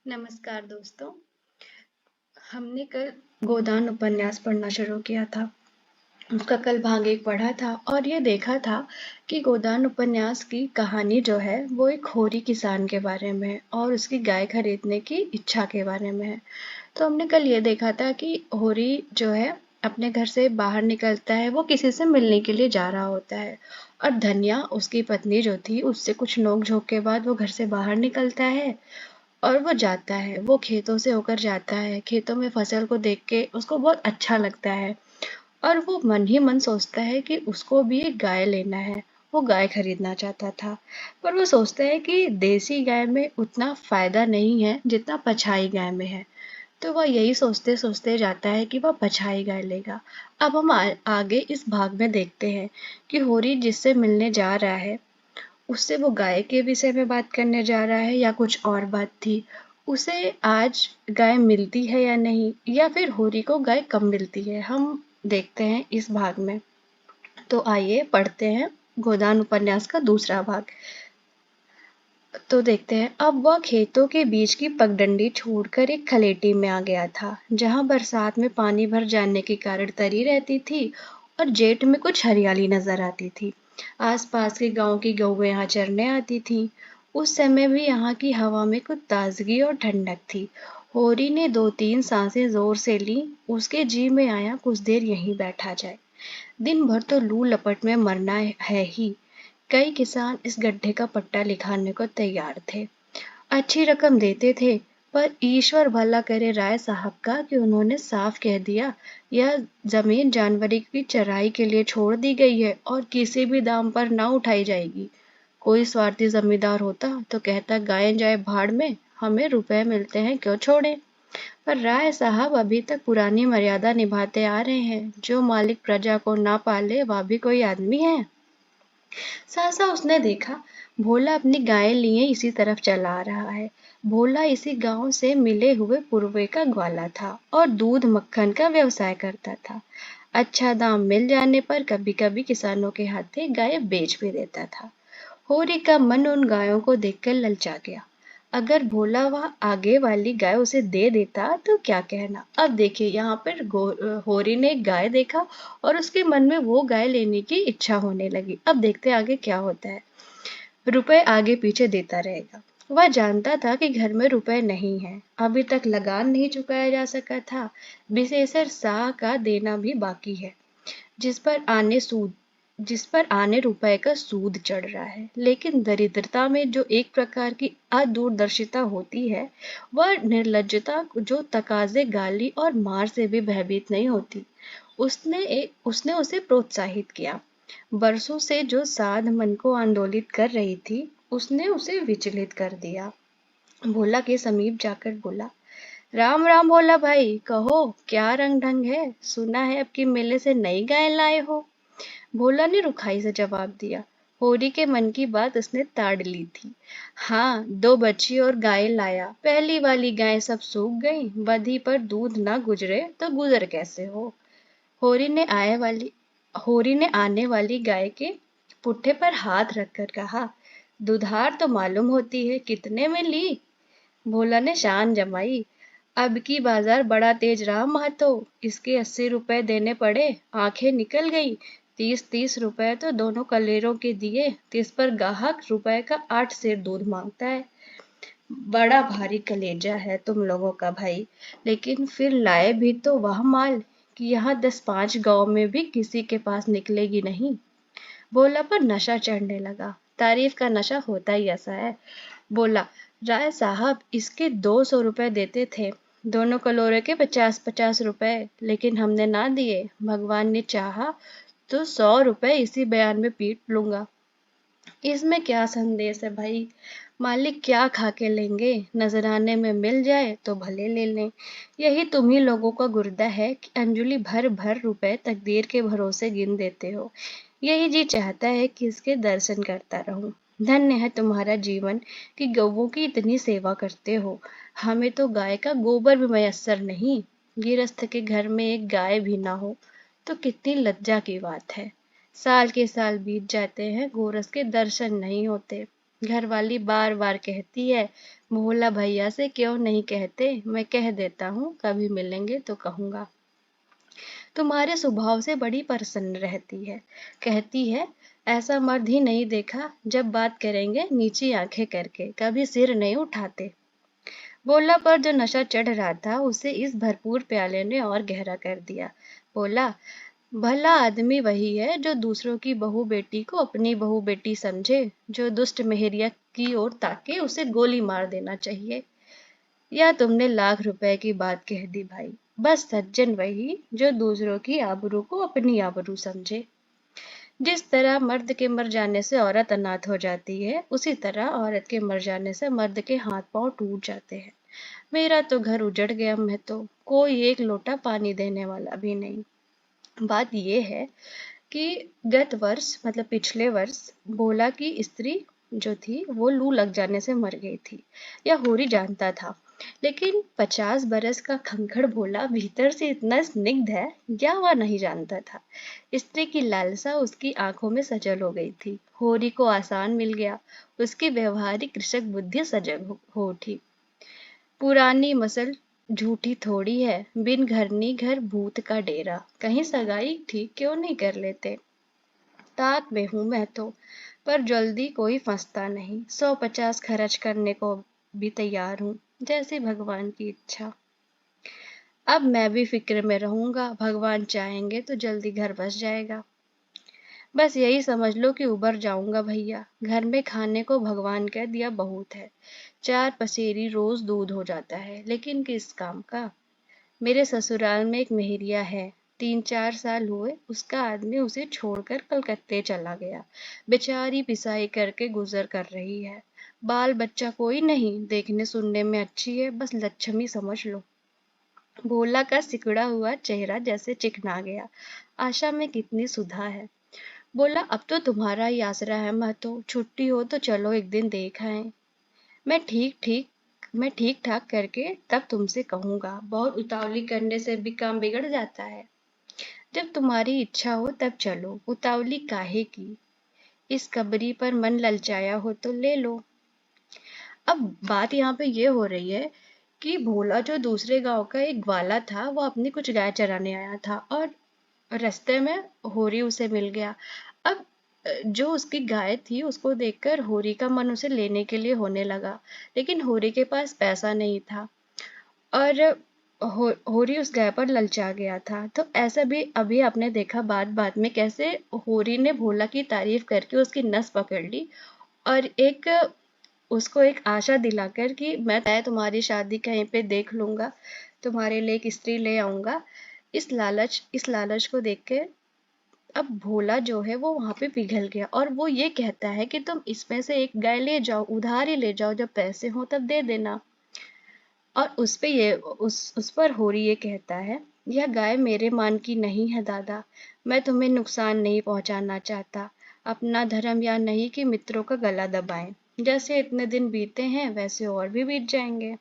नमस्कार दोस्तों। हमने कल गोदान उपन्यास पढ़ना शुरू किया था। उसका कल भाग 1 पढ़ा था और ये देखा था कि गोदान उपन्यास की कहानी जो है वो एक होरी किसान के बारे में है और उसकी गाय खरीदने की इच्छा के बारे में है। तो हमने कल ये देखा था कि होरी जो है अपने घर से बाहर निकलता है, वो किसी से मिलने के लिए जा रहा होता है और धन्या उसकी पत्नी जो थी उससे कुछ नोक-झोंक के बाद वो घर से बाहर निकलता है और वो जाता है, वो खेतों से होकर जाता है। खेतों में फसल को देख के उसको बहुत अच्छा लगता है और वो मन ही मन सोचता है कि उसको भी एक गाय लेना है। वो गाय खरीदना चाहता था, पर वो सोचता है कि देसी गाय में उतना फायदा नहीं है जितना पछाई गाय में है। तो वह यही सोचते सोचते जाता है कि वह पछाई गाय लेगा। अब हम आगे इस भाग में देखते हैं कि होरी जिससे मिलने जा रहा है उससे वो गाय के विषय में बात करने जा रहा है या कुछ और बात थी। उसे आज गाय मिलती है या नहीं, या फिर होरी को गाय कब मिलती है, हम देखते हैं इस भाग में। तो आइए पढ़ते हैं गोदान उपन्यास का दूसरा भाग। तो देखते हैं, अब वह खेतों के बीच की पगडंडी छोड़कर एक खलेटी में आ गया था, जहां बरसात में पानी भर जाने के कारण तरी रहती थी और जेठ में कुछ हरियाली नजर आती थी। आसपास के गांव की गौएं यहाँ चरने आती थीं। उस समय भी यहाँ की हवा में कुछ ताजगी और ठंडक थी। होरी ने 2-3 सांसें जोर से ली। उसके जी में आया कुछ देर यहीं बैठा जाए। दिन भर तो लू लपट में मरना है ही। कई किसान इस गड्ढे का पट्टा लिखाने को तैयार थे। अच्छी रकम देते थे, पर ईश्वर भला करे राय साहब का कि उन्होंने साफ कह दिया यह जमीन जानवरों की चराई के लिए छोड़ दी गई है और किसी भी दाम पर ना उठाई जाएगी। कोई स्वार्थी जमींदार होता तो कहता गायें जाए भाड़ में, हमें रुपए मिलते हैं क्यों छोड़े। पर राय साहब अभी तक पुरानी मर्यादा निभाते आ रहे हैं, जो मालिक प्रजा को ना पाले वह भी कोई आदमी है। सहसा उसने देखा भोला अपनी गाय लिए इसी तरफ चला आ रहा है। भोला इसी गांव से मिले हुए पूर्वे का ग्वाला था और दूध मक्खन का व्यवसाय करता था। अच्छा दाम मिल जाने पर कभी कभी किसानों के हाथे गाय बेच भी देता था। होरी का मन उन गायों को देखकर ललचा गया। अगर भोला वह आगे वाली गाय उसे दे देता तो क्या कहना। अब देखिए यहाँ पर होरी ने एक गाय देखा और उसके मन में वो गाय लेने की इच्छा होने लगी। अब देखते आगे क्या होता है। रुपए आगे पीछे देता रहेगा। वह जानता था कि घर में रुपए नहीं है, अभी तक लगान नहीं चुकाया जा सका था, विशेषर साह का देना भी बाकी है, जिस पर आने सूद जिस पर आने रुपए का सूद चढ़ रहा है। लेकिन दरिद्रता में जो एक प्रकार की अदूरदर्शिता होती है, वह निर्लज्जता जो तकाजे गाली और मार से भी भयभीत नहीं होती। उसने उसे प्रोत्साहित किया। बरसों से जो साध मन को आंदोलित कर रही थी, उसने उसे विचलित कर दिया। भोला के समीप जाकर बोला, राम राम भोला भाई, कहो क्या रंग ढंग है, सुना है अब की मेले से नई गाय लाए हो। भोला ने रुखाई से जवाब दिया। होरी के मन की बात उसने ताड़ ली थी। हाँ, 2 बच्ची और गाय लाया। पहली वाली गाय सब सूख गई, बधी पर दूध ना गुजरे तो गुजर कैसे हो। होरी ने आने वाली गाय के पुट्ठे पर हाथ रखकर कहा, दुधार तो मालूम होती है, कितने में ली। भोला ने शान जमाई। अब की बाजार बड़ा तेज रहा महतो, इसके 80 रुपए देने पड़े, आंखें निकल गई। 30-30 रुपए तो दोनों कलेरों के दिए, तिस पर गाहक रुपए का 8 सेर दूध मांगता है। बड़ा भारी कलेजा है तुम लोगों का भाई, लेकिन फिर लाए भी तो वह माल कि यहाँ 10-5 गांव में भी किसी के पास निकलेगी नहीं। भोला पर नशा चढ़ने लगा। तारीफ का नशा होता ही ऐसा है। बोला, राय साहब इसके 200 रुपए देते थे, दोनों कलोरे के 50-50 रुपए, लेकिन हमने ना दिए। भगवान ने चाहा तो 100 रुपए इसी बयान में पीट लूंगा। इसमें क्या संदेश है भाई, मालिक क्या खा के लेंगे, नजराने में मिल जाए तो भले ले लें। यही तुम ही लोगों का गुर्दा है कि अंजुली भर भर रुपए तकदीर के भरोसे गिन देते हो। यही जी चाहता है कि इसके दर्शन करता रहूं। धन्य है तुम्हारा जीवन कि गौओं की इतनी सेवा करते हो। हमें तो गाय का गोबर भी मयस्सर नहीं। गिरस्थ के घर में एक गाय भी ना हो तो कितनी लज्जा की बात है। साल के साल बीत जाते हैं, गोरस के दर्शन नहीं होते। घरवाली बार बार कहती है, भोला भैया से क्यों नहीं कहते, मैं कह देता हूँ, कभी मिलेंगे तो कहूँगा। तुम्हारे स्वभाव से बड़ी प्रसन्न रहती है, कहती है ऐसा मर्द ही नहीं देखा, जब बात करेंगे नीची आंखें करके, कभी सिर नहीं उठाते। भोला पर जो नशा चढ़ रहा था उसे इस भरपूर प्याले ने और गहरा कर दिया। बोला, भला आदमी वही है जो दूसरों की बहू बेटी को अपनी बहू बेटी समझे, जो दुष्ट मेहरिया की ओर ताके उसे गोली मार देना चाहिए। या तुमने लाख रुपए की बात कह दी भाई। बस सज्जन वही जो दूसरों की आबरू को अपनी आबरू समझे। जिस तरह मर्द के मर जाने से औरत अनाथ हो जाती है, उसी तरह औरत के मर जाने से मर्द के हाथ पांव टूट जाते हैं। मेरा तो घर उजड़ गया, मैं तो कोई एक लोटा पानी देने वाला भी नहीं। बात यह है कि गत वर्ष मतलब पिछले वर्ष भोला की स्त्री जो थी वो लू लग जाने से मर गई थी। यह होरी जानता था, लेकिन 50 बरस का खंखड़ भोला भीतर से इतना स्निग्ध है या वह नहीं जानता था। स्त्री की लालसा उसकी आंखों में सजल हो गई थी। होरी को आसान मिल गया, उसकी व्यवहारिक कृषक बुद्धि सजग हो उठी। पुरानी मसल झूठी थोड़ी है, बिन घरनी घर भूत का डेरा, कहीं सगाई ठीक क्यों नहीं कर लेते। ताक में हूं मैं तो, पर जल्दी कोई फंसता नहीं। 150 खर्च करने को भी तैयार हूँ, जैसी भगवान की इच्छा। अब मैं भी फिक्र में रहूंगा, भगवान चाहेंगे तो जल्दी घर बस जाएगा। बस यही समझ लो कि उबर जाऊंगा भैया। घर में खाने को भगवान कह दिया बहुत है। 4 पसेरी रोज दूध हो जाता है, लेकिन किस काम का। मेरे ससुराल में एक मेहरिया है, 3-4 साल हुए उसका आदमी उसे छोड़कर कलकत्ते चला गया। बेचारी पिसाई करके गुजर कर रही है। बाल बच्चा कोई नहीं, देखने सुनने में अच्छी है, बस लक्ष्मी समझ लो। भोला का सिकुड़ा हुआ चेहरा जैसे चिकना गया। आशा में कितनी सुधा है। बोला, अब तो तुम्हारा ही आसरा है महतो, छुट्टी हो तो चलो एक दिन देख आएं। मैं ठीक ठाक करके तब तुमसे कहूंगा, बहुत उतावली करने से भी काम बिगड़ जाता है। जब तुम्हारी इच्छा हो तब चलो, उतावली काहे की। इस कबरी पर मन ललचाया हो तो ले लो। अब बात यहाँ पे ये हो रही है कि भोला जो दूसरे गांव का एक ग्वाला था, वो अपनी कुछ गाय चराने आया था और रास्ते में होरी उसे मिल गया। अब जो उसकी गाय थी उसको देखकर होरी का मन उसे लेने के लिए होने लगा, लेकिन होरी के पास पैसा नहीं था और होरी उस गाय पर ललचा गया था। तो ऐसा भी अभी आपने देखा बात बात में कैसे होरी ने भोला की तारीफ करके उसकी नस पकड़ ली और उसको एक आशा दिलाकर कि मैं तुम्हारी शादी कहीं पे देख लूंगा, तुम्हारे लिए एक स्त्री ले आऊंगा। इस लालच को देखकर अब भोला जो है वो वहां पे पिघल गया और वो ये कहता है कि तुम इसमें से एक गाय ले जाओ, उधार ही ले जाओ, जब पैसे हो तब दे देना। और उस पर होरी ये कहता है, यह गाय मेरे मान की नहीं है दादा, मैं तुम्हें नुकसान नहीं पहुंचाना चाहता। अपना धर्म या नहीं कि मित्रों का गला दबाएं। जैसे इतने दिन बीते हैं वैसे और भी बीत जाएंगे।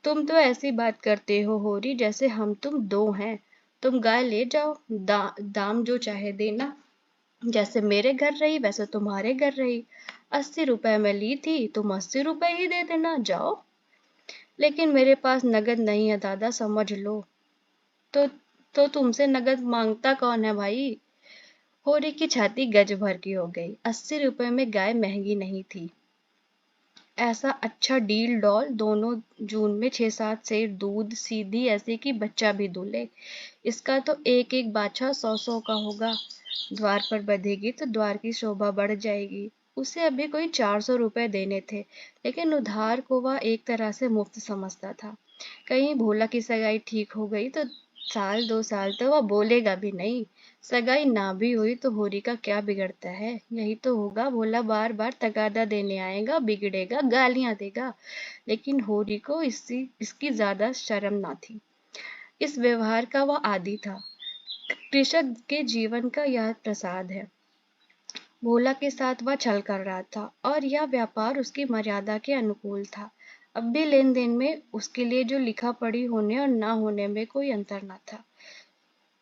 तुम तो ऐसी बात करते हो होरी जैसे हम तुम दो हैं। तुम गाय ले जाओ, दाम जो चाहे देना, जैसे मेरे घर रही वैसे तुम्हारे घर रही। 80 रुपए में ली थी, तुम 80 रुपए ही दे देना, जाओ। लेकिन मेरे पास नगद नहीं है दादा, समझ लो। तो तो तुमसे नगद मांगता कौन है भाई। होरी की छाती गज भर की हो गई। 80 रुपए में गाय महंगी नहीं थी। ऐसा अच्छा डील डॉल, दोनों जून में 6-7 सेर दूध, सीधी ऐसे कि बच्चा भी दूल्हे। इसका तो एक एक बाछा 100-100 का होगा। द्वार पर बंधेगी तो द्वार की शोभा बढ़ जाएगी। उसे अभी कोई 400 रुपए देने थे, लेकिन उधार को वह एक तरह से मुफ्त समझता था। कहीं भोला की सगाई ठीक हो गई तो 1-2 साल तो वह बोलेगा भी नहीं। सगाई ना भी हुई तो होरी का क्या बिगड़ता है। यही तो होगा, भोला बार बार तगादा देने आएगा, बिगड़ेगा, गालियां देगा। लेकिन होरी को इसकी ज्यादा शर्म ना थी। इस व्यवहार का वह आदी था। कृषक के जीवन का यह प्रसाद है। भोला के साथ वह छल कर रहा था और यह व्यापार उसकी मर्यादा के अनुकूल था। अब भी लेन देन में उसके लिए जो लिखा पढ़ी होने और ना होने में कोई अंतर न था।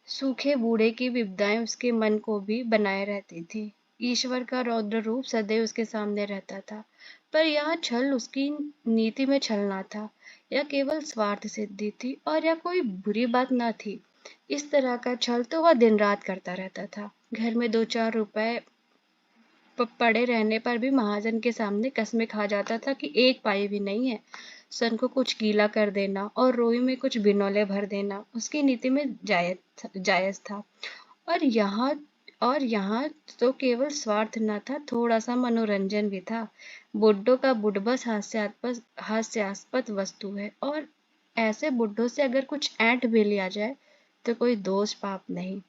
सूखे बूढ़े की विपदाएं उसके मन को भी बनाए रहती थी। ईश्वर का रौद्र रूप सदैव उसके सामने रहता था। पर यहाँ छल उसकी नीति में छल ना था, या केवल स्वार्थ सिद्धि थी, और या कोई बुरी बात ना थी। इस तरह का छल तो वह दिन रात करता रहता था। घर में 2-4 रुपए पड़े रहने पर भी महाजन के सामने कस्में खा जाता था कि 1 पाई भी नहीं है। सन को कुछ गीला कर देना और रोई में कुछ बिनौले भर देना उसकी नीति में जायज था। और यहाँ और यहाँ तो केवल स्वार्थ न था, थोड़ा सा मनोरंजन भी था। बुड्ढों का बुडबस हास्यास्पद वस्तु है, और ऐसे बुड्ढों से अगर कुछ ऐंठ भी लिया जाए तो कोई दोष पाप नहीं।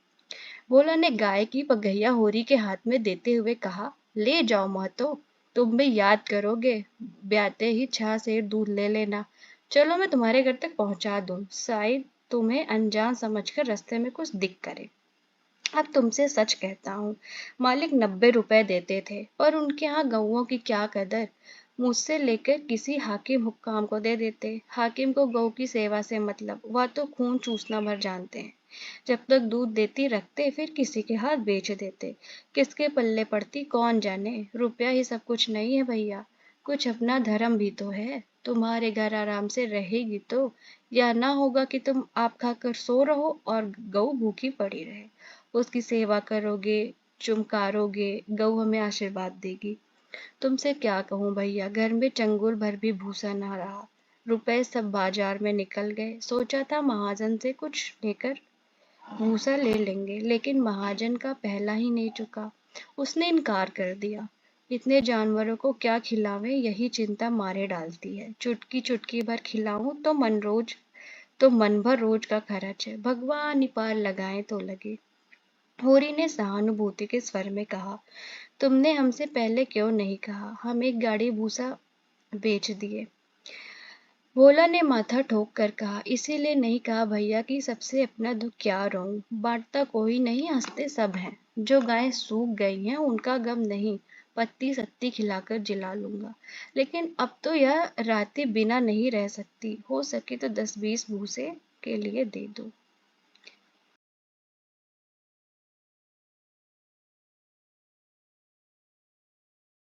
भोला ने गाय की पगहिया होरी के हाथ में देते हुए कहा, ले जाओ महतो, तुम भी याद करोगे, ब्याते ही 6 सेर दूध ले लेना। चलो मैं तुम्हारे घर तक पहुंचा दूं, शायद तुम्हें अनजान समझकर रास्ते में कुछ दिख करे। अब तुमसे सच कहता हूँ, मालिक 90 रुपए देते थे, और उनके यहाँ गऊओं की क्या कदर। मुझसे लेकर किसी हाकिम हुक्काम को दे देते। हाकिम को गऊ की सेवा से मतलब, वह तो खून चूसना भर जानते हैं। जब तक दूध देती रखते, फिर किसी के हाथ बेच देते। किसके पल्ले पड़ती कौन जाने। रुपया ही सब कुछ नहीं है भैया, कुछ अपना धर्म भी तो है। तुम्हारे घर आराम से रहेगी तो, या ना होगा कि तुम आप खाकर सो रहो और गऊ भूखी पड़ी रहे। उसकी सेवा करोगे, चुमकारोगे, गऊ हमें आशीर्वाद देगी। तुमसे क्या कहूँ भैया, घर में चंगुल भर भी भूसा ना रहा। रुपए सब बाजार में निकल गए। सोचा था महाजन से कुछ लेकर भूसा ले लेंगे, लेकिन महाजन का पहला ही नहीं चुका। उसने इनकार कर दिया। इतने जानवरों को क्या खिलावें, यही चिंता मारे डालती है। चुटकी चुटकी भर खिलाऊं तो मन भर रोज का खर्च है। भगवान ही पार लगाए तो लगे। होरी ने सहानुभूति के स्वर में कहा, तुमने हमसे पहले क्यों नहीं कहा, हम एक गाड़ी भूसा बेच दिए। भोला ने माथा ठोक कर कहा, इसीलिए नहीं कहा भैया कि सबसे अपना दुख क्या रहूं। बांटता कोई नहीं, हंसते सब हैं। जो गायें सूख गई हैं उनका गम नहीं, पत्ती सत्ती खिलाकर जिला लूंगा। लेकिन अब तो यह रातें बिना नहीं रह सकती। हो सके तो 10-20 भूसे के लिए दे दो।